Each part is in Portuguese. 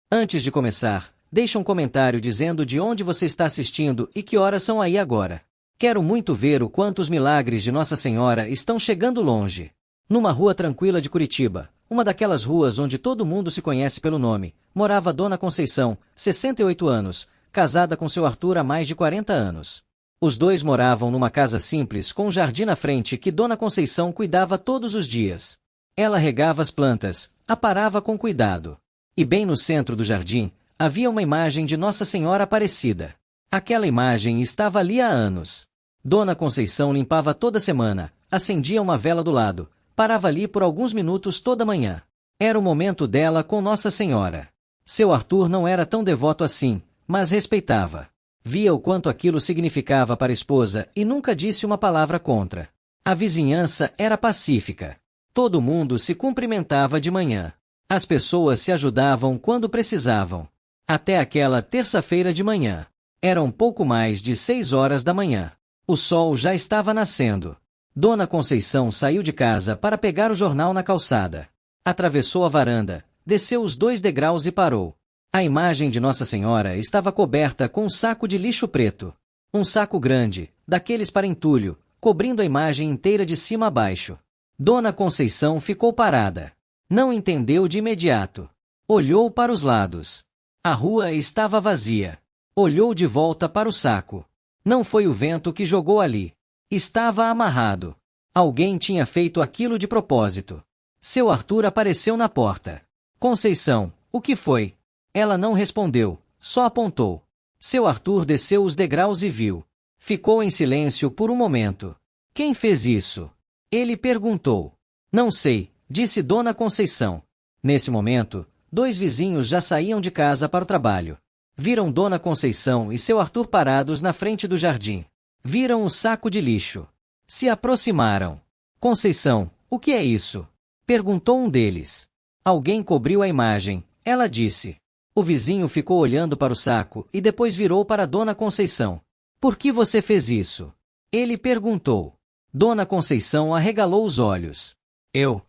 Antes de começar, deixe um comentário dizendo de onde você está assistindo e que horas são aí agora. Quero muito ver o quanto os milagres de Nossa Senhora estão chegando longe. Numa rua tranquila de Curitiba, uma daquelas ruas onde todo mundo se conhece pelo nome, morava Dona Conceição, 68 anos, casada com seu Arthur há mais de 40 anos. Os dois moravam numa casa simples com um jardim na frente que Dona Conceição cuidava todos os dias. Ela regava as plantas, aparava com cuidado. E bem no centro do jardim, havia uma imagem de Nossa Senhora Aparecida. Aquela imagem estava ali há anos. Dona Conceição limpava toda semana, acendia uma vela do lado, parava ali por alguns minutos toda manhã. Era o momento dela com Nossa Senhora. Seu Arthur não era tão devoto assim, mas respeitava. Via o quanto aquilo significava para a esposa e nunca disse uma palavra contra. A vizinhança era pacífica. Todo mundo se cumprimentava de manhã. As pessoas se ajudavam quando precisavam. Até aquela terça-feira de manhã. Eram pouco mais de 6 horas da manhã. O sol já estava nascendo. Dona Conceição saiu de casa para pegar o jornal na calçada. Atravessou a varanda, desceu os 2 degraus e parou. A imagem de Nossa Senhora estava coberta com um saco de lixo preto. Um saco grande, daqueles para entulho, cobrindo a imagem inteira de cima a baixo. Dona Conceição ficou parada. Não entendeu de imediato. Olhou para os lados. A rua estava vazia. Olhou de volta para o saco. Não foi o vento que jogou ali. Estava amarrado. Alguém tinha feito aquilo de propósito. Seu Arthur apareceu na porta. Conceição, o que foi? Ela não respondeu, só apontou. Seu Arthur desceu os degraus e viu. Ficou em silêncio por um momento. Quem fez isso? Ele perguntou. Não sei, disse Dona Conceição. Nesse momento, 2 vizinhos já saíam de casa para o trabalho. Viram Dona Conceição e seu Arthur parados na frente do jardim. Viram o saco de lixo. Se aproximaram. Conceição, o que é isso? Perguntou um deles. Alguém cobriu a imagem, ela disse. O vizinho ficou olhando para o saco e depois virou para Dona Conceição. Por que você fez isso? Ele perguntou. Dona Conceição arregalou os olhos. Eu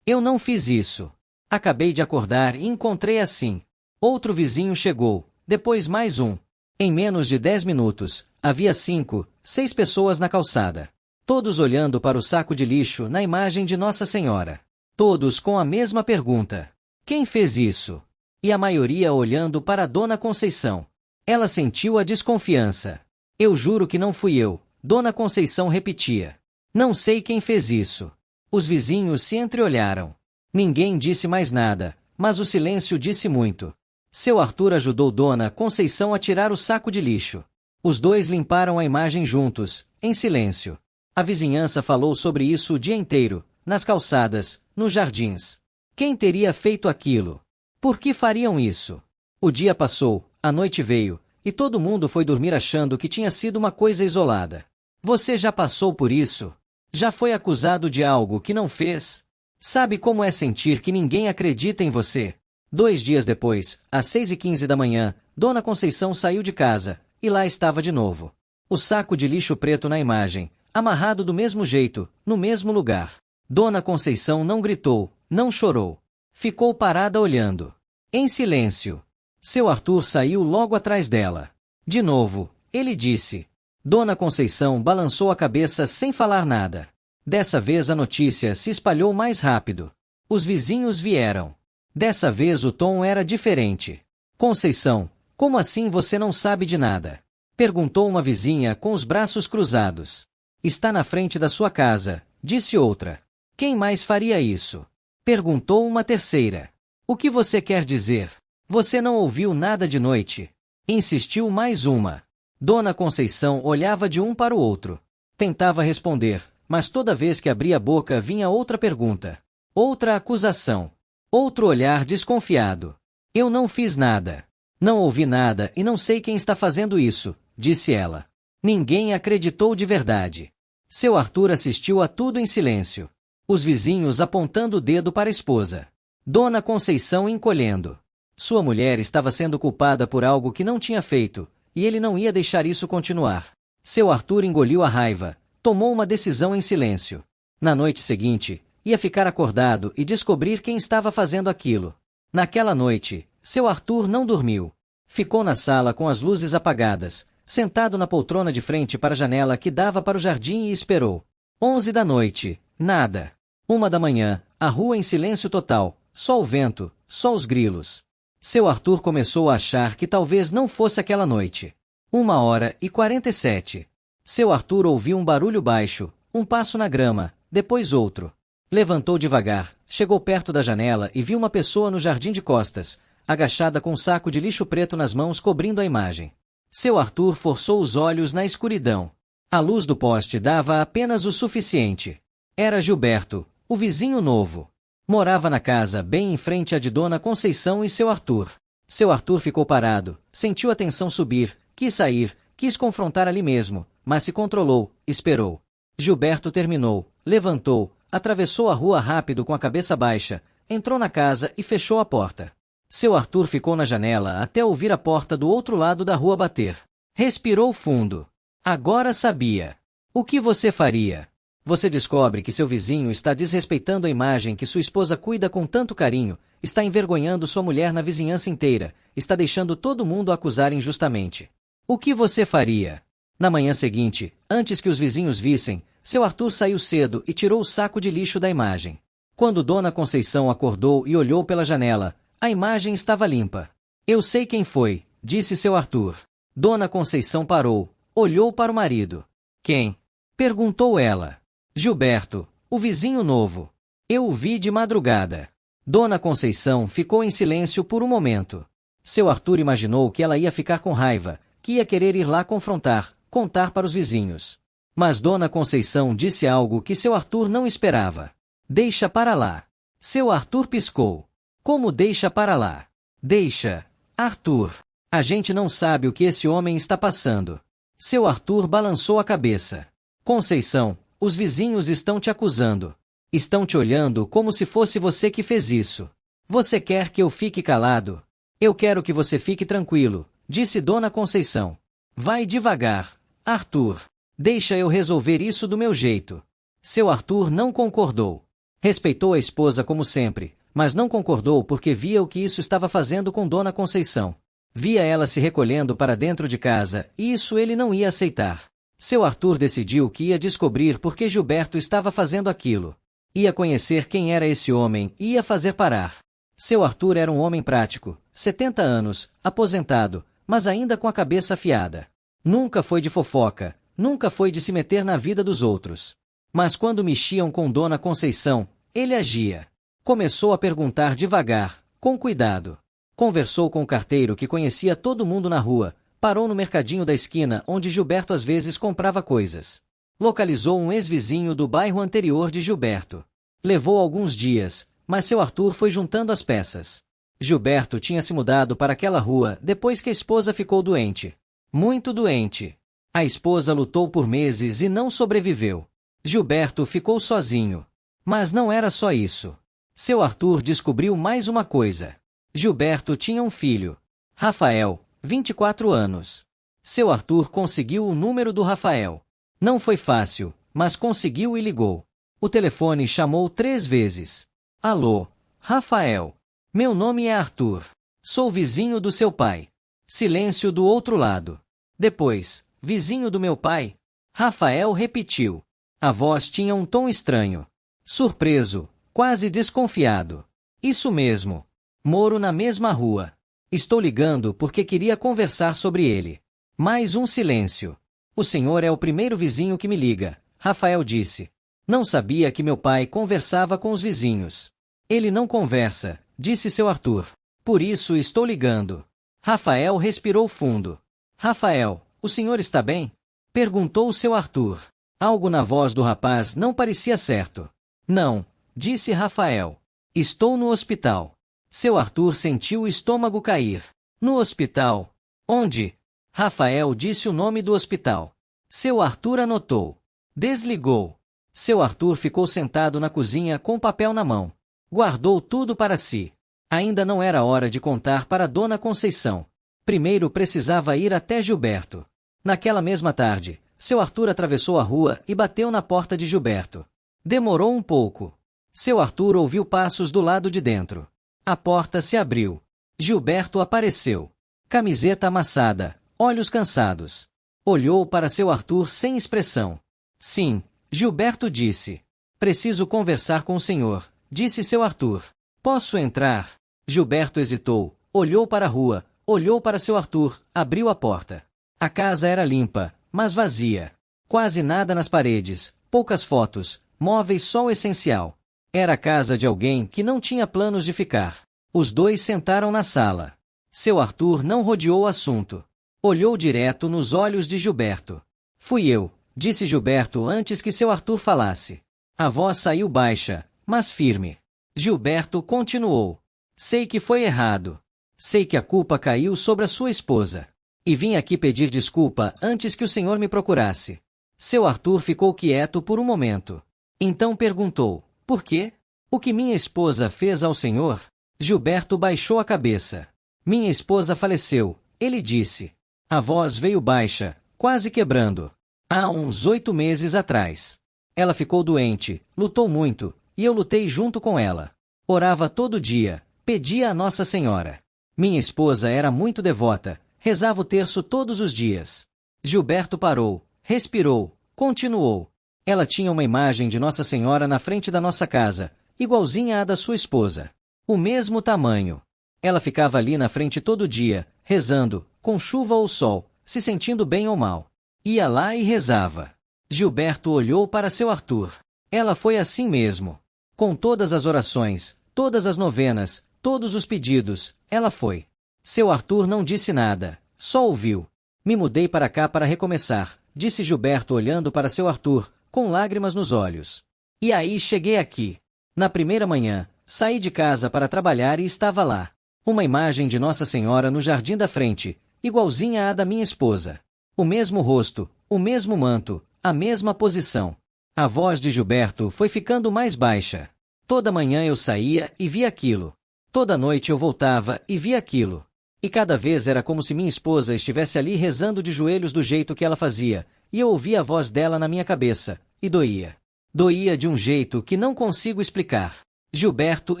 não fiz isso. Acabei de acordar e encontrei assim. Outro vizinho chegou, depois mais um. Em menos de 10 minutos, havia 5, 6 pessoas na calçada. Todos olhando para o saco de lixo na imagem de Nossa Senhora. Todos com a mesma pergunta. Quem fez isso? E a maioria olhando para Dona Conceição. Ela sentiu a desconfiança. Eu juro que não fui eu, Dona Conceição repetia. Não sei quem fez isso. Os vizinhos se entreolharam. Ninguém disse mais nada, mas o silêncio disse muito. Seu Arthur ajudou Dona Conceição a tirar o saco de lixo. Os 2 limparam a imagem juntos, em silêncio. A vizinhança falou sobre isso o dia inteiro, nas calçadas, nos jardins. Quem teria feito aquilo? Por que fariam isso? O dia passou, a noite veio, e todo mundo foi dormir achando que tinha sido uma coisa isolada. Você já passou por isso? Já foi acusado de algo que não fez? Sabe como é sentir que ninguém acredita em você? 2 dias depois, às 6h15 da manhã, Dona Conceição saiu de casa, e lá estava de novo. O saco de lixo preto na imagem, amarrado do mesmo jeito, no mesmo lugar. Dona Conceição não gritou, não chorou. Ficou parada olhando. Em silêncio. Seu Arthur saiu logo atrás dela. De novo, ele disse. Dona Conceição balançou a cabeça sem falar nada. Dessa vez a notícia se espalhou mais rápido. Os vizinhos vieram. Dessa vez o tom era diferente. Conceição, como assim você não sabe de nada? Perguntou uma vizinha com os braços cruzados. Está na frente da sua casa, disse outra. Quem mais faria isso? Perguntou uma terceira. O que você quer dizer? Você não ouviu nada de noite? Insistiu mais uma. Dona Conceição olhava de um para o outro. Tentava responder, mas toda vez que abria a boca vinha outra pergunta. Outra acusação. Outro olhar desconfiado. Eu não fiz nada. Não ouvi nada e não sei quem está fazendo isso, disse ela. Ninguém acreditou de verdade. Seu Arthur assistiu a tudo em silêncio. Os vizinhos apontando o dedo para a esposa. Dona Conceição encolhendo. Sua mulher estava sendo culpada por algo que não tinha feito, e ele não ia deixar isso continuar. Seu Arthur engoliu a raiva, tomou uma decisão em silêncio. Na noite seguinte, ia ficar acordado e descobrir quem estava fazendo aquilo. Naquela noite, seu Arthur não dormiu. Ficou na sala com as luzes apagadas, sentado na poltrona de frente para a janela que dava para o jardim e esperou. 11 da noite, nada. 1 da manhã, a rua em silêncio total, só o vento, só os grilos. Seu Arthur começou a achar que talvez não fosse aquela noite. 1h47. Seu Arthur ouviu um barulho baixo, um passo na grama, depois outro. Levantou devagar, chegou perto da janela e viu uma pessoa no jardim de costas, agachada com um saco de lixo preto nas mãos cobrindo a imagem. Seu Arthur forçou os olhos na escuridão. A luz do poste dava apenas o suficiente. Era Gilberto, o vizinho novo. Morava na casa bem em frente à de Dona Conceição e seu Arthur. Seu Arthur ficou parado, sentiu a tensão subir, quis sair, quis confrontar ali mesmo, mas se controlou, esperou. Gilberto terminou, levantou, atravessou a rua rápido com a cabeça baixa, entrou na casa e fechou a porta. Seu Arthur ficou na janela até ouvir a porta do outro lado da rua bater. Respirou fundo. Agora sabia. O que você faria? Você descobre que seu vizinho está desrespeitando a imagem que sua esposa cuida com tanto carinho, está envergonhando sua mulher na vizinhança inteira, está deixando todo mundo acusar injustamente. O que você faria? Na manhã seguinte, antes que os vizinhos vissem, seu Arthur saiu cedo e tirou o saco de lixo da imagem. Quando Dona Conceição acordou e olhou pela janela, a imagem estava limpa. Eu sei quem foi, disse seu Arthur. Dona Conceição parou, olhou para o marido. Quem? Perguntou ela. Gilberto, o vizinho novo. Eu o vi de madrugada. Dona Conceição ficou em silêncio por um momento. Seu Arthur imaginou que ela ia ficar com raiva, que ia querer ir lá confrontar, contar para os vizinhos. Mas Dona Conceição disse algo que seu Arthur não esperava. Deixa para lá. Seu Arthur piscou. Como deixa para lá? Deixa, Arthur. A gente não sabe o que esse homem está passando. Seu Arthur balançou a cabeça. Conceição, os vizinhos estão te acusando. Estão te olhando como se fosse você que fez isso. Você quer que eu fique calado? Eu quero que você fique tranquilo, disse Dona Conceição. Vai devagar, Arthur. Deixa eu resolver isso do meu jeito. Seu Arthur não concordou. Respeitou a esposa como sempre, mas não concordou porque via o que isso estava fazendo com Dona Conceição. Via ela se recolhendo para dentro de casa, e isso ele não ia aceitar. Seu Arthur decidiu que ia descobrir por que Gilberto estava fazendo aquilo. Ia conhecer quem era esse homem e ia fazer parar. Seu Arthur era um homem prático, 70 anos, aposentado, mas ainda com a cabeça afiada. Nunca foi de fofoca, nunca foi de se meter na vida dos outros. Mas quando mexiam com Dona Conceição, ele agia. Começou a perguntar devagar, com cuidado. Conversou com o carteiro que conhecia todo mundo na rua, parou no mercadinho da esquina onde Gilberto às vezes comprava coisas. Localizou um ex-vizinho do bairro anterior de Gilberto. Levou alguns dias, mas seu Arthur foi juntando as peças. Gilberto tinha se mudado para aquela rua depois que a esposa ficou doente. Muito doente. A esposa lutou por meses e não sobreviveu. Gilberto ficou sozinho. Mas não era só isso. Seu Arthur descobriu mais uma coisa. Gilberto tinha um filho. Rafael, 24 anos. Seu Arthur conseguiu o número do Rafael. Não foi fácil, mas conseguiu e ligou. O telefone chamou 3 vezes. Alô, Rafael. Meu nome é Arthur. Sou vizinho do seu pai. Silêncio do outro lado. Depois, vizinho do meu pai? Rafael repetiu. A voz tinha um tom estranho. Surpreso, quase desconfiado. Isso mesmo. Moro na mesma rua. Estou ligando porque queria conversar sobre ele. Mais um silêncio. O senhor é o primeiro vizinho que me liga, Rafael disse. Não sabia que meu pai conversava com os vizinhos. Ele não conversa, disse seu Arthur. Por isso estou ligando. Rafael respirou fundo. Rafael, o senhor está bem? Perguntou seu Arthur. Algo na voz do rapaz não parecia certo. Não, disse Rafael. Estou no hospital. Seu Arthur sentiu o estômago cair. No hospital? Onde? Rafael disse o nome do hospital. Seu Arthur anotou. Desligou. Seu Arthur ficou sentado na cozinha com o papel na mão. Guardou tudo para si. Ainda não era hora de contar para Dona Conceição. Primeiro precisava ir até Gilberto. Naquela mesma tarde, seu Arthur atravessou a rua e bateu na porta de Gilberto. Demorou um pouco. Seu Arthur ouviu passos do lado de dentro. A porta se abriu. Gilberto apareceu. Camiseta amassada, olhos cansados. Olhou para seu Arthur sem expressão. Sim, Gilberto disse. Preciso conversar com o senhor, disse seu Arthur. Posso entrar? Gilberto hesitou, olhou para a rua, olhou para seu Arthur, abriu a porta. A casa era limpa, mas vazia. Quase nada nas paredes, poucas fotos, móveis só o essencial. Era a casa de alguém que não tinha planos de ficar. Os dois sentaram na sala. Seu Arthur não rodeou o assunto. Olhou direto nos olhos de Gilberto. Fui eu, disse Gilberto antes que seu Arthur falasse. A voz saiu baixa, mas firme. Gilberto continuou. Sei que foi errado. Sei que a culpa caiu sobre a sua esposa. E vim aqui pedir desculpa antes que o senhor me procurasse. Seu Arthur ficou quieto por um momento. Então perguntou, por quê? O que minha esposa fez ao senhor? Gilberto baixou a cabeça. Minha esposa faleceu, ele disse. A voz veio baixa, quase quebrando. Há uns 8 meses atrás. Ela ficou doente, lutou muito, e eu lutei junto com ela. Orava todo dia, pedia a Nossa Senhora. Minha esposa era muito devota, rezava o terço todos os dias. Gilberto parou, respirou, continuou. Ela tinha uma imagem de Nossa Senhora na frente da nossa casa, igualzinha à da sua esposa. O mesmo tamanho. Ela ficava ali na frente todo dia, rezando, com chuva ou sol, se sentindo bem ou mal. Ia lá e rezava. Gilberto olhou para seu Arthur. Ela foi assim mesmo. Com todas as orações, todas as novenas, todos os pedidos, ela foi. Seu Arthur não disse nada, só ouviu. Me mudei para cá para recomeçar, disse Gilberto olhando para seu Arthur, com lágrimas nos olhos. E aí cheguei aqui. Na primeira manhã, saí de casa para trabalhar e estava lá. Uma imagem de Nossa Senhora no jardim da frente, igualzinha à da minha esposa. O mesmo rosto, o mesmo manto, a mesma posição. A voz de Gilberto foi ficando mais baixa. Toda manhã eu saía e via aquilo. Toda noite eu voltava e via aquilo. E cada vez era como se minha esposa estivesse ali rezando de joelhos do jeito que ela fazia, e eu ouvia a voz dela na minha cabeça, e doía. Doía de um jeito que não consigo explicar. Gilberto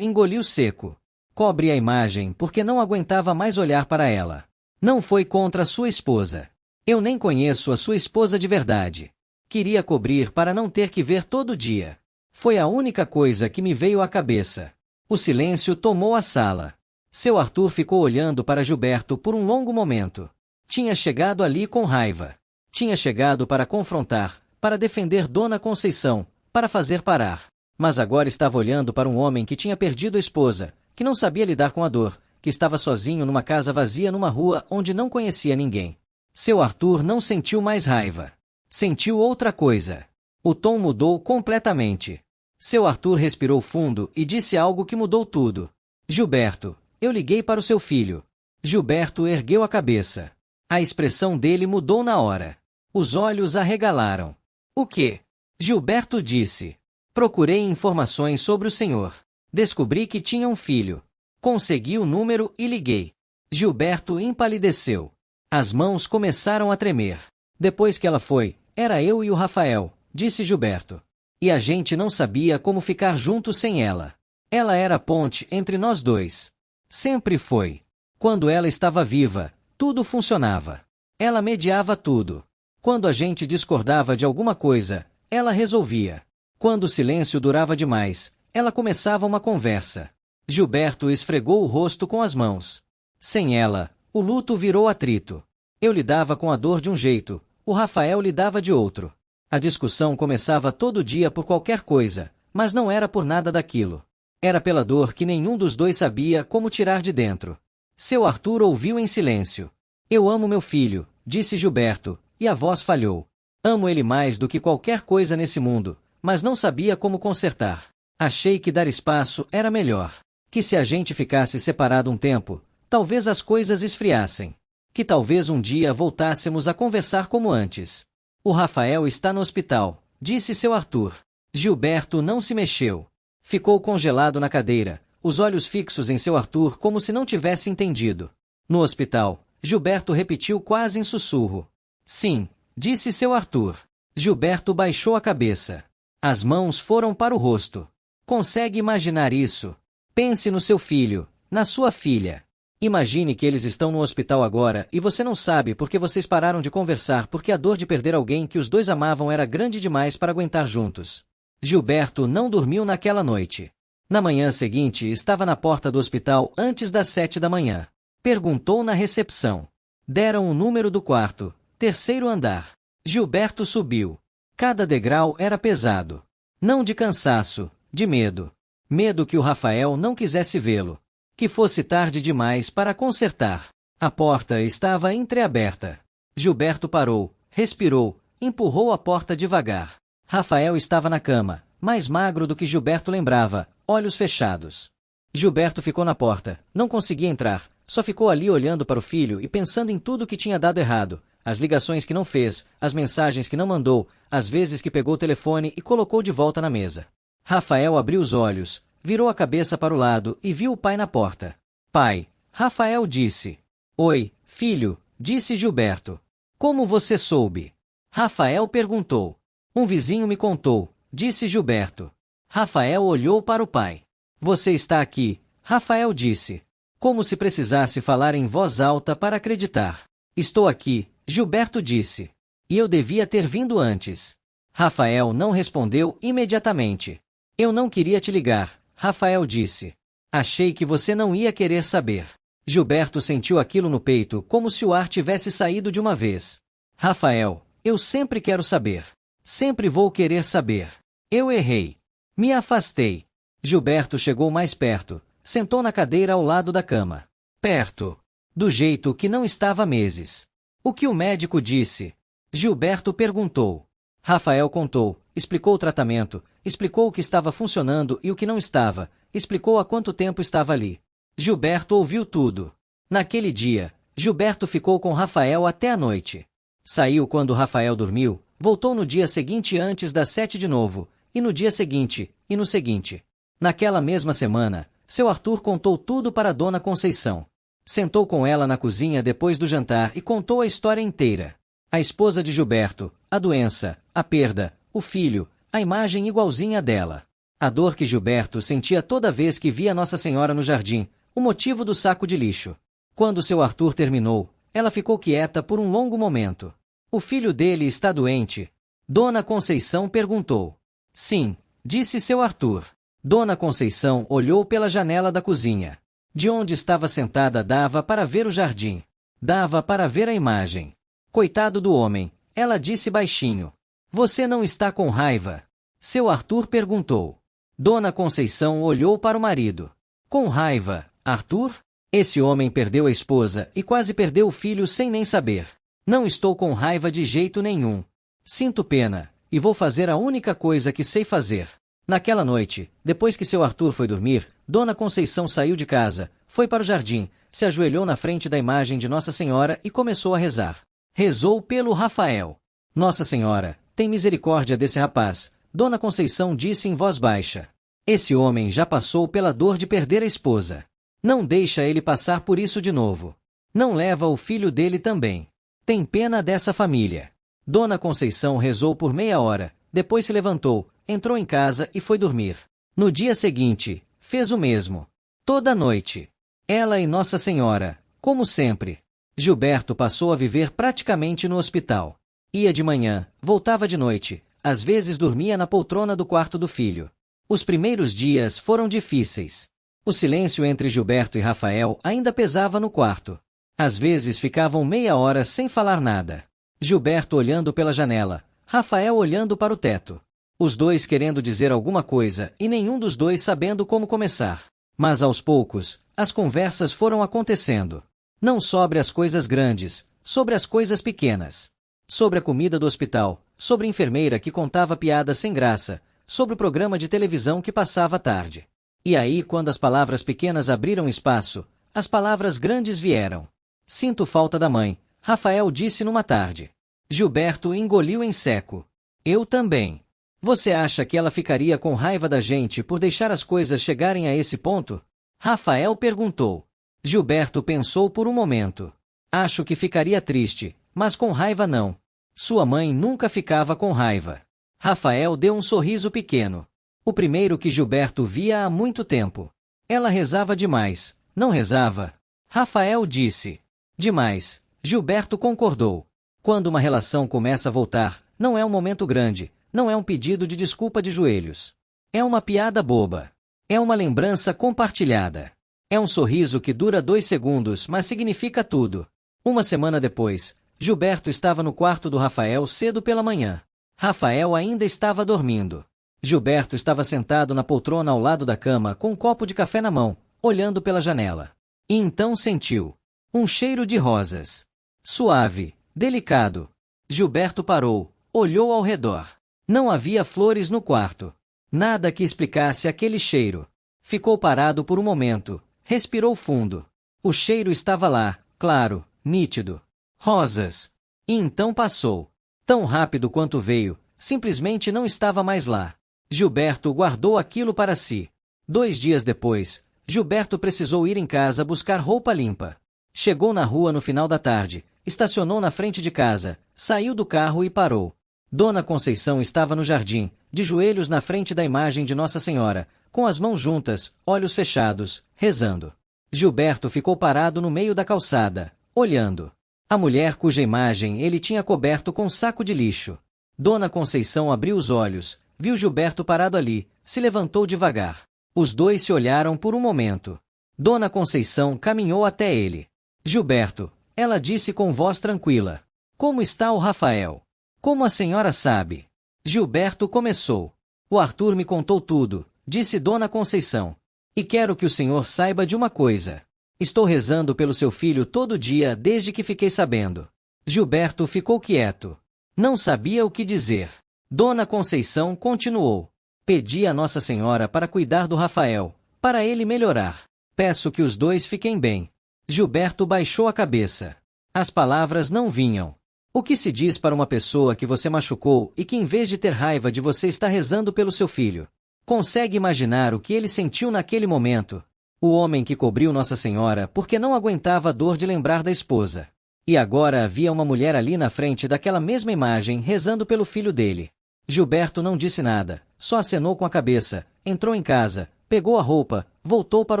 engoliu seco. Cobre a imagem porque não aguentava mais olhar para ela. Não foi contra sua esposa. Eu nem conheço a sua esposa de verdade. Queria cobrir para não ter que ver todo dia. Foi a única coisa que me veio à cabeça. O silêncio tomou a sala. Seu Arthur ficou olhando para Gilberto por um longo momento. Tinha chegado ali com raiva. Tinha chegado para confrontar, para defender Dona Conceição, para fazer parar. Mas agora estava olhando para um homem que tinha perdido a esposa, que não sabia lidar com a dor, que estava sozinho numa casa vazia numa rua onde não conhecia ninguém. Seu Arthur não sentiu mais raiva. Sentiu outra coisa. O tom mudou completamente. Seu Arthur respirou fundo e disse algo que mudou tudo. Gilberto, eu liguei para o seu filho. Gilberto ergueu a cabeça. A expressão dele mudou na hora. Os olhos arregalaram. O quê? Gilberto disse. Procurei informações sobre o senhor. Descobri que tinha um filho. Consegui o número e liguei. Gilberto empalideceu. As mãos começaram a tremer. Depois que ela foi, era eu e o Rafael, disse Gilberto. E a gente não sabia como ficar juntos sem ela. Ela era a ponte entre nós dois. Sempre foi. Quando ela estava viva, tudo funcionava. Ela mediava tudo. Quando a gente discordava de alguma coisa, ela resolvia. Quando o silêncio durava demais, ela começava uma conversa. Gilberto esfregou o rosto com as mãos. Sem ela, o luto virou atrito. Eu lidava com a dor de um jeito, o Rafael lidava de outro. A discussão começava todo dia por qualquer coisa, mas não era por nada daquilo. Era pela dor que nenhum dos dois sabia como tirar de dentro. Seu Arthur ouviu em silêncio. Eu amo meu filho, disse Gilberto, e a voz falhou. Amo ele mais do que qualquer coisa nesse mundo, mas não sabia como consertar. Achei que dar espaço era melhor. Que se a gente ficasse separado um tempo, talvez as coisas esfriassem. Que talvez um dia voltássemos a conversar como antes. O Rafael está no hospital, disse seu Arthur. Gilberto não se mexeu. Ficou congelado na cadeira, os olhos fixos em seu Arthur como se não tivesse entendido. No hospital, Gilberto repetiu quase em sussurro. Sim, disse seu Arthur. Gilberto baixou a cabeça. As mãos foram para o rosto. Consegue imaginar isso? Pense no seu filho, na sua filha. Imagine que eles estão no hospital agora e você não sabe porque vocês pararam de conversar porque a dor de perder alguém que os dois amavam era grande demais para aguentar juntos. Gilberto não dormiu naquela noite. Na manhã seguinte estava na porta do hospital antes das 7 da manhã. Perguntou na recepção. Deram o número do quarto, 3º andar. Gilberto subiu. Cada degrau era pesado. Não de cansaço, de medo. Medo que o Rafael não quisesse vê-lo. Que fosse tarde demais para consertar. A porta estava entreaberta. Gilberto parou, respirou, empurrou a porta devagar. Rafael estava na cama, mais magro do que Gilberto lembrava, olhos fechados. Gilberto ficou na porta, não conseguia entrar, só ficou ali olhando para o filho e pensando em tudo que tinha dado errado, as ligações que não fez, as mensagens que não mandou, as vezes que pegou o telefone e colocou de volta na mesa. Rafael abriu os olhos, virou a cabeça para o lado e viu o pai na porta. Pai, Rafael disse. Oi, filho, disse Gilberto. Como você soube? Rafael perguntou. Um vizinho me contou, disse Gilberto. Rafael olhou para o pai. Você está aqui, Rafael disse. Como se precisasse falar em voz alta para acreditar. Estou aqui, Gilberto disse. E eu devia ter vindo antes. Rafael não respondeu imediatamente. Eu não queria te ligar, Rafael disse. Achei que você não ia querer saber. Gilberto sentiu aquilo no peito como se o ar tivesse saído de uma vez. Rafael, eu sempre quero saber. Sempre vou querer saber. Eu errei. Me afastei. Gilberto chegou mais perto, sentou na cadeira ao lado da cama. Perto. Do jeito que não estava há meses. O que o médico disse? Gilberto perguntou. Rafael contou, explicou o tratamento, explicou o que estava funcionando e o que não estava, explicou há quanto tempo estava ali. Gilberto ouviu tudo. Naquele dia, Gilberto ficou com Rafael até a noite. Saiu quando Rafael dormiu, voltou no dia seguinte antes das 7 de novo, e no dia seguinte, e no seguinte. Naquela mesma semana, seu Arthur contou tudo para Dona Conceição. Sentou com ela na cozinha depois do jantar e contou a história inteira. A esposa de Gilberto, a doença, a perda, o filho, a imagem igualzinha dela. A dor que Gilberto sentia toda vez que via Nossa Senhora no jardim, o motivo do saco de lixo. Quando seu Arthur terminou, ela ficou quieta por um longo momento. O filho dele está doente? Dona Conceição perguntou. Sim, disse seu Arthur. Dona Conceição olhou pela janela da cozinha. De onde estava sentada dava para ver o jardim. Dava para ver a imagem. Coitado do homem, ela disse baixinho. Você não está com raiva? Seu Arthur perguntou. Dona Conceição olhou para o marido. Com raiva, Arthur? Esse homem perdeu a esposa e quase perdeu o filho sem nem saber. Não estou com raiva de jeito nenhum. Sinto pena, e vou fazer a única coisa que sei fazer. Naquela noite, depois que seu Arthur foi dormir, Dona Conceição saiu de casa, foi para o jardim, se ajoelhou na frente da imagem de Nossa Senhora e começou a rezar. Rezou pelo Rafael. Nossa Senhora, tem misericórdia desse rapaz, Dona Conceição disse em voz baixa. Esse homem já passou pela dor de perder a esposa. Não deixa ele passar por isso de novo. Não leva o filho dele também. Tem pena dessa família. Dona Conceição rezou por meia hora, depois se levantou, entrou em casa e foi dormir. No dia seguinte, fez o mesmo. Toda noite. Ela e Nossa Senhora, como sempre. Gilberto passou a viver praticamente no hospital. Ia de manhã, voltava de noite, às vezes dormia na poltrona do quarto do filho. Os primeiros dias foram difíceis. O silêncio entre Gilberto e Rafael ainda pesava no quarto. Às vezes ficavam meia hora sem falar nada. Gilberto olhando pela janela, Rafael olhando para o teto. Os dois querendo dizer alguma coisa e nenhum dos dois sabendo como começar. Mas aos poucos, as conversas foram acontecendo. Não sobre as coisas grandes, sobre as coisas pequenas. Sobre a comida do hospital, sobre a enfermeira que contava piadas sem graça, sobre o programa de televisão que passava à tarde. E aí, quando as palavras pequenas abriram espaço, as palavras grandes vieram. Sinto falta da mãe, Rafael disse numa tarde. Gilberto engoliu em seco. Eu também. Você acha que ela ficaria com raiva da gente por deixar as coisas chegarem a esse ponto? Rafael perguntou. Gilberto pensou por um momento. Acho que ficaria triste, mas com raiva não. Sua mãe nunca ficava com raiva. Rafael deu um sorriso pequeno. O primeiro que Gilberto via há muito tempo. Ela rezava demais, não rezava? Rafael disse. Demais. Gilberto concordou. Quando uma relação começa a voltar, não é um momento grande, não é um pedido de desculpa de joelhos. É uma piada boba. É uma lembrança compartilhada. É um sorriso que dura 2 segundos, mas significa tudo. Uma semana depois, Gilberto estava no quarto do Rafael cedo pela manhã. Rafael ainda estava dormindo. Gilberto estava sentado na poltrona ao lado da cama com um copo de café na mão, olhando pela janela. E então sentiu um cheiro de rosas. Suave, delicado. Gilberto parou, olhou ao redor. Não havia flores no quarto. Nada que explicasse aquele cheiro. Ficou parado por um momento, respirou fundo. O cheiro estava lá, claro, nítido. Rosas. E então passou. Tão rápido quanto veio, simplesmente não estava mais lá. Gilberto guardou aquilo para si. 2 dias depois, Gilberto precisou ir em casa buscar roupa limpa. Chegou na rua no final da tarde, estacionou na frente de casa, saiu do carro e parou. Dona Conceição estava no jardim, de joelhos na frente da imagem de Nossa Senhora, com as mãos juntas, olhos fechados, rezando. Gilberto ficou parado no meio da calçada, olhando. A mulher cuja imagem ele tinha coberto com um saco de lixo. Dona Conceição abriu os olhos, viu Gilberto parado ali, se levantou devagar. Os dois se olharam por um momento. Dona Conceição caminhou até ele. Gilberto, ela disse com voz tranquila. Como está o Rafael? Como a senhora sabe? Gilberto começou. O Arthur me contou tudo, disse Dona Conceição. E quero que o senhor saiba de uma coisa. Estou rezando pelo seu filho todo dia desde que fiquei sabendo. Gilberto ficou quieto. Não sabia o que dizer. Dona Conceição continuou. Pedi a Nossa Senhora para cuidar do Rafael, para ele melhorar. Peço que os dois fiquem bem. Gilberto baixou a cabeça. As palavras não vinham. O que se diz para uma pessoa que você machucou e que em vez de ter raiva de você está rezando pelo seu filho? Consegue imaginar o que ele sentiu naquele momento? O homem que cobriu Nossa Senhora porque não aguentava a dor de lembrar da esposa. E agora havia uma mulher ali na frente daquela mesma imagem rezando pelo filho dele. Gilberto não disse nada, só acenou com a cabeça, entrou em casa, pegou a roupa, voltou para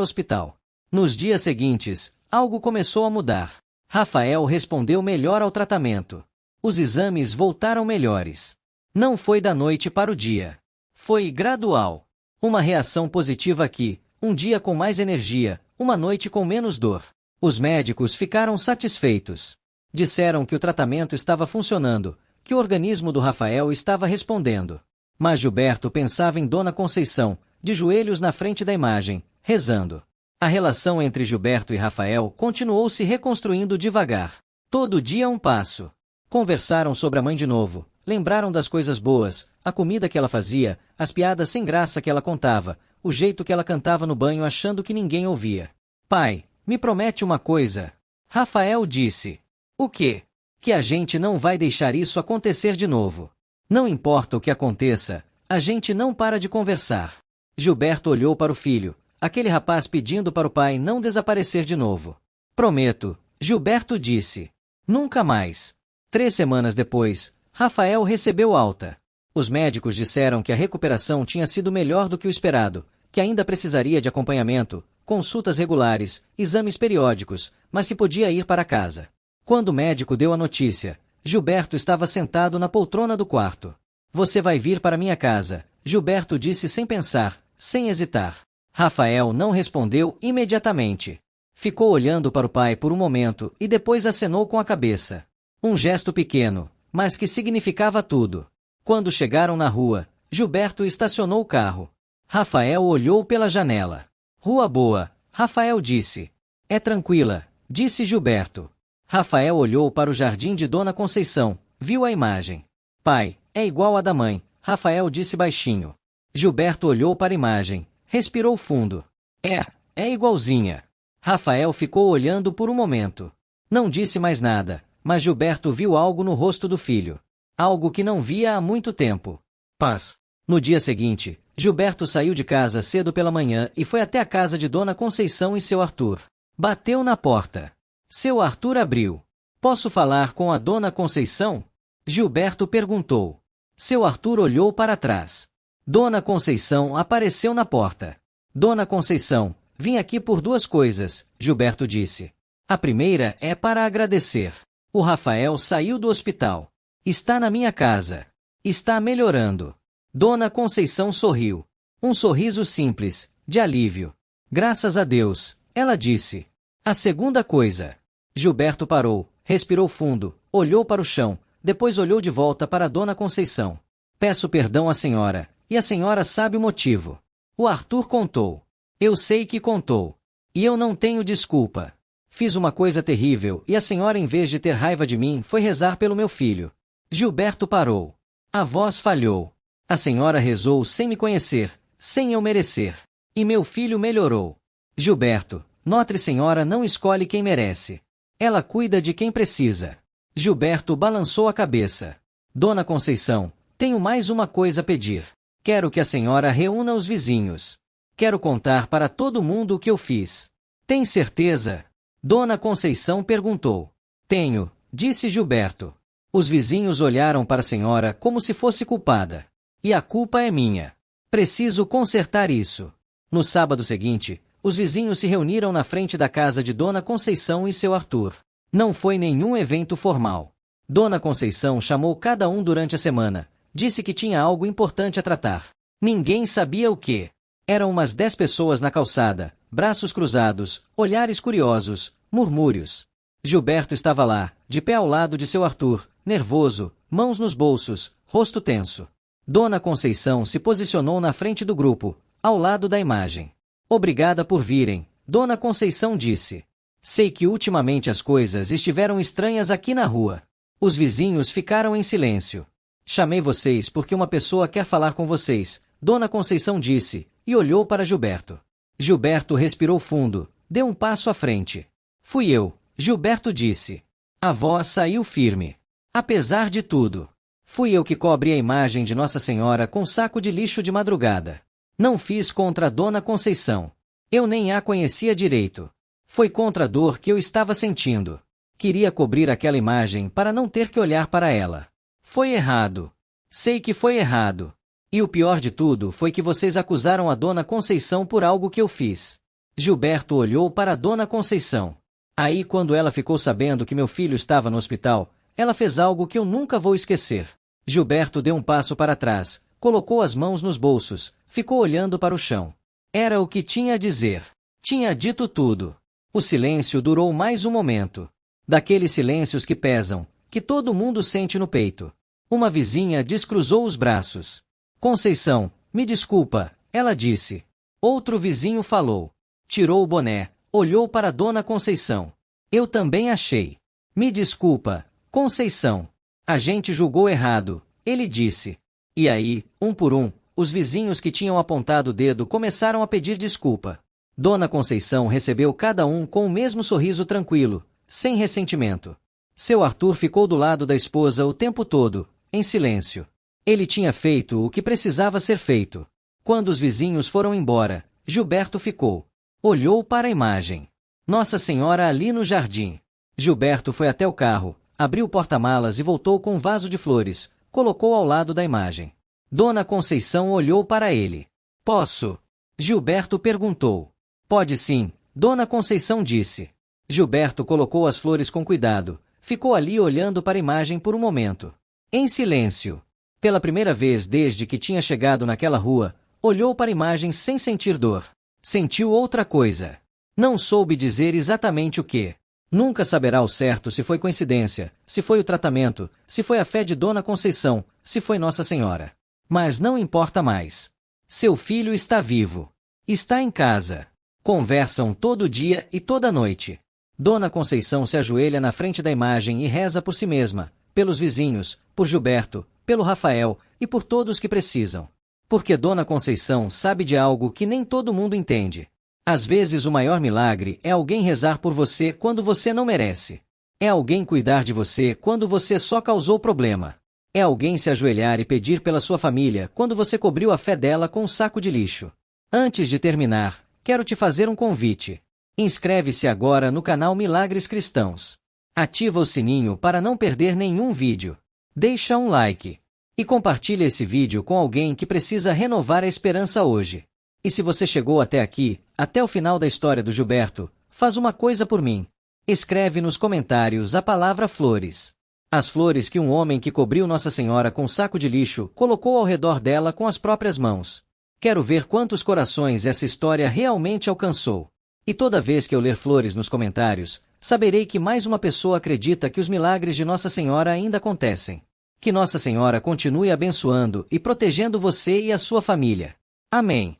o hospital. Nos dias seguintes, algo começou a mudar. Rafael respondeu melhor ao tratamento. Os exames voltaram melhores. Não foi da noite para o dia. Foi gradual. Uma reação positiva aqui, um dia com mais energia, uma noite com menos dor. Os médicos ficaram satisfeitos. Disseram que o tratamento estava funcionando, que o organismo do Rafael estava respondendo. Mas Gilberto pensava em Dona Conceição, de joelhos na frente da imagem, rezando. A relação entre Gilberto e Rafael continuou se reconstruindo devagar. Todo dia um passo. Conversaram sobre a mãe de novo, lembraram das coisas boas, a comida que ela fazia, as piadas sem graça que ela contava, o jeito que ela cantava no banho achando que ninguém ouvia. Pai, me promete uma coisa. Rafael disse. O quê? Que a gente não vai deixar isso acontecer de novo. Não importa o que aconteça, a gente não para de conversar. Gilberto olhou para o filho, aquele rapaz pedindo para o pai não desaparecer de novo. Prometo, Gilberto disse. Nunca mais. 3 semanas depois, Rafael recebeu alta. Os médicos disseram que a recuperação tinha sido melhor do que o esperado, que ainda precisaria de acompanhamento, consultas regulares, exames periódicos, mas que podia ir para casa. Quando o médico deu a notícia, Gilberto estava sentado na poltrona do quarto. Você vai vir para minha casa, Gilberto disse sem pensar, sem hesitar. Rafael não respondeu imediatamente. Ficou olhando para o pai por um momento e depois acenou com a cabeça. Um gesto pequeno, mas que significava tudo. Quando chegaram na rua, Gilberto estacionou o carro. Rafael olhou pela janela. Rua boa, Rafael disse. É tranquila, disse Gilberto. Rafael olhou para o jardim de Dona Conceição, viu a imagem. Pai, é igual à da mãe, Rafael disse baixinho. Gilberto olhou para a imagem, respirou fundo. É igualzinha. Rafael ficou olhando por um momento. Não disse mais nada, mas Gilberto viu algo no rosto do filho. Algo que não via há muito tempo. Paz. No dia seguinte, Gilberto saiu de casa cedo pela manhã e foi até a casa de Dona Conceição e seu Arthur. Bateu na porta. Seu Arthur abriu. Posso falar com a Dona Conceição? Gilberto perguntou. Seu Arthur olhou para trás. Dona Conceição apareceu na porta. Dona Conceição, vim aqui por 2 coisas, Gilberto disse. A primeira é para agradecer. O Rafael saiu do hospital. Está na minha casa. Está melhorando. Dona Conceição sorriu. Um sorriso simples, de alívio. Graças a Deus, ela disse. A segunda coisa. Gilberto parou, respirou fundo, olhou para o chão, depois olhou de volta para Dona Conceição. Peço perdão à senhora, e a senhora sabe o motivo. O Arthur contou. Eu sei que contou. E eu não tenho desculpa. Fiz uma coisa terrível e a senhora, em vez de ter raiva de mim, foi rezar pelo meu filho. Gilberto parou. A voz falhou. A senhora rezou sem me conhecer, sem eu merecer. E meu filho melhorou. Gilberto, note, senhora não escolhe quem merece. Ela cuida de quem precisa. Gilberto balançou a cabeça. Dona Conceição, tenho mais uma coisa a pedir. Quero que a senhora reúna os vizinhos. Quero contar para todo mundo o que eu fiz. Tem certeza? Dona Conceição perguntou. Tenho, disse Gilberto. Os vizinhos olharam para a senhora como se fosse culpada. E a culpa é minha. Preciso consertar isso. No sábado seguinte, os vizinhos se reuniram na frente da casa de Dona Conceição e seu Arthur. Não foi nenhum evento formal. Dona Conceição chamou cada um durante a semana. Disse que tinha algo importante a tratar. Ninguém sabia o quê. Eram umas 10 pessoas na calçada, braços cruzados, olhares curiosos, murmúrios. Gilberto estava lá, de pé ao lado de seu Arthur, nervoso, mãos nos bolsos, rosto tenso. Dona Conceição se posicionou na frente do grupo, ao lado da imagem. Obrigada por virem, Dona Conceição disse. Sei que ultimamente as coisas estiveram estranhas aqui na rua. Os vizinhos ficaram em silêncio. Chamei vocês porque uma pessoa quer falar com vocês, Dona Conceição disse, e olhou para Gilberto. Gilberto respirou fundo, deu um passo à frente. Fui eu, Gilberto disse. A voz saiu firme. Apesar de tudo, fui eu que cobri a imagem de Nossa Senhora com saco de lixo de madrugada. Não fiz contra a Dona Conceição. Eu nem a conhecia direito. Foi contra a dor que eu estava sentindo. Queria cobrir aquela imagem para não ter que olhar para ela. Foi errado. Sei que foi errado. E o pior de tudo foi que vocês acusaram a Dona Conceição por algo que eu fiz. Gilberto olhou para a Dona Conceição. Aí, quando ela ficou sabendo que meu filho estava no hospital, ela fez algo que eu nunca vou esquecer. Gilberto deu um passo para trás, colocou as mãos nos bolsos, ficou olhando para o chão. Era o que tinha a dizer. Tinha dito tudo. O silêncio durou mais um momento. Daqueles silêncios que pesam, que todo mundo sente no peito. Uma vizinha descruzou os braços. Conceição, me desculpa, ela disse. Outro vizinho falou. Tirou o boné, olhou para Dona Conceição. Eu também achei. Me desculpa, Conceição. A gente julgou errado, ele disse. E aí, um por um, os vizinhos que tinham apontado o dedo começaram a pedir desculpa. Dona Conceição recebeu cada um com o mesmo sorriso tranquilo, sem ressentimento. Seu Arthur ficou do lado da esposa o tempo todo, em silêncio. Ele tinha feito o que precisava ser feito. Quando os vizinhos foram embora, Gilberto ficou. Olhou para a imagem. Nossa Senhora ali no jardim. Gilberto foi até o carro, abriu o porta-malas e voltou com um vaso de flores, colocou ao lado da imagem. Dona Conceição olhou para ele. Posso? Gilberto perguntou. Pode sim, Dona Conceição disse. Gilberto colocou as flores com cuidado, ficou ali olhando para a imagem por um momento. Em silêncio. Pela primeira vez desde que tinha chegado naquela rua, olhou para a imagem sem sentir dor. Sentiu outra coisa. Não soube dizer exatamente o que. Nunca saberá ao certo se foi coincidência, se foi o tratamento, se foi a fé de Dona Conceição, se foi Nossa Senhora. Mas não importa mais. Seu filho está vivo. Está em casa. Conversam todo dia e toda noite. Dona Conceição se ajoelha na frente da imagem e reza por si mesma, pelos vizinhos, por Gilberto, pelo Rafael e por todos que precisam. Porque Dona Conceição sabe de algo que nem todo mundo entende. Às vezes o maior milagre é alguém rezar por você quando você não merece. É alguém cuidar de você quando você só causou problema. É alguém se ajoelhar e pedir pela sua família quando você cobriu a fé dela com um saco de lixo. Antes de terminar, quero te fazer um convite. Inscreve-se agora no canal Milagres Cristãos. Ativa o sininho para não perder nenhum vídeo. Deixa um like. E compartilhe esse vídeo com alguém que precisa renovar a esperança hoje. E se você chegou até aqui, até o final da história do Gilberto, faz uma coisa por mim. Escreve nos comentários a palavra flores. As flores que um homem que cobriu Nossa Senhora com saco de lixo colocou ao redor dela com as próprias mãos. Quero ver quantos corações essa história realmente alcançou. E toda vez que eu ler flores nos comentários, saberei que mais uma pessoa acredita que os milagres de Nossa Senhora ainda acontecem. Que Nossa Senhora continue abençoando e protegendo você e a sua família. Amém.